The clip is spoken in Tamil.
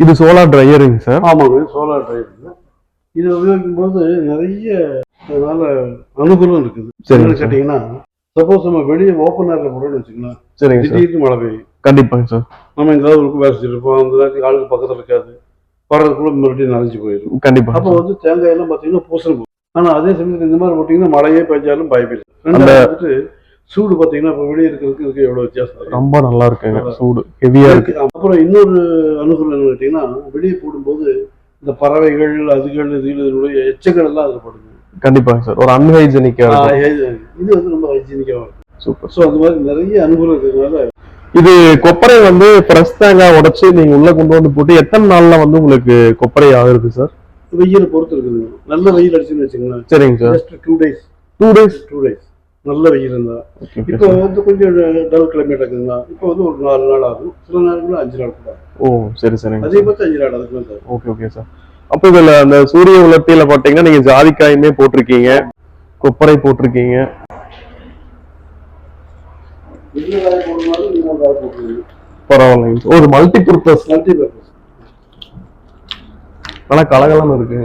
இது சோலார் ட்ரையருங்க சார்? ஆமாங்க, சோலார் ட்ரையருங்க. இது உபயோகிக்கும் போது நிறைய அதனால அனுகூலம் இருக்குது. சரிங்க கேட்டீங்கன்னா, சப்போஸ் நம்ம வெளியே ஓப்பன் ஏர்ல போறோம்னு வச்சுக்கலாம், சரிங்க சார். திடீர்னு மழை பெய்யும். கண்டிப்பாங்க சார். நம்ம எங்கேயாவது ஒரு வேலை செஞ்சிருப்போம், அந்த நேரத்துக்கு ஆளுக்கு பக்கத்தில் இருக்காது, வர்றதுக்குள்ள மறுபடியும் நனைஞ்சு போயிடும். கண்டிப்பா. அப்போ வந்து தேங்காய் எல்லாம் பார்த்தீங்கன்னா பூசல் போகும். ஆனால் அதே சமயத்தில் இந்த மாதிரி போட்டிங்கன்னா மழையே பெஞ்சாலும் பயப்பில்லை. ரெண்டாவது வந்துட்டு சூடு பார்த்தீங்கன்னா இப்போ வெளியே இருக்கிறதுக்கு எவ்வளோ வித்தியாசம். ரொம்ப நல்லா இருக்குங்க, சூடு ஹெவியா இருக்கு. அப்புறம் இன்னொரு அனுகூலம் என்ன கேட்டீங்கன்னா, வெளியே போடும்போது இந்த பறவைகள் அதுகள் இதுகளுடைய எச்சங்கள் எல்லாம் அதில் படுது. கண்டிப்பாங்க சார். ஒரு அன்ஹைஜீனிக்கா இது வந்து ரொம்ப ஹைஜீனிக்காக இருக்கும். சூப்பர். ஸோ அந்த மாதிரி நிறைய அனுகூலம் இருக்கிறதுனால இது கொப்பரை வந்து ஃப்ரெஷ் தேங்காய் உடைச்சு நீங்க உள்ள கொண்டு வந்து போட்டு எத்தனை நாள்ல வந்து உங்களுக்கு கொப்பரை ஆகுது சார்? வெயிலை பொறுத்து இருக்குதுங்க. நல்ல வெயில் அடிச்சுன்னு வச்சுங்களேன். சரிங்க சார். Just 2 days. 2 days நல்ல வெயில் இருந்தா. இப்போ வந்து கொஞ்சம் டல் கிளைமேட் இருக்குதுங்களா, இப்போ வந்து ஒரு 4 நாள் ஆகும், சில நேரங்களில் 5 நாள் கூட. ஓ சரி சரிங்க. அதிகபட்சம் 5 நாள் அதுக்கு சார். Okay okay sir. அப்போ இதுல அந்த சூரிய உலர்த்தியில பாத்தீங்கன்னா நீங்க ஜாதிக்காயுமே போட்டிருக்கீங்க, கொப்பரை போட்டிருக்கீங்க. பரவாயில்லைங்க. ஒரு மல்டி பர்பஸ். Multi purpose. நல்லா கலகலன்னு இருக்கு.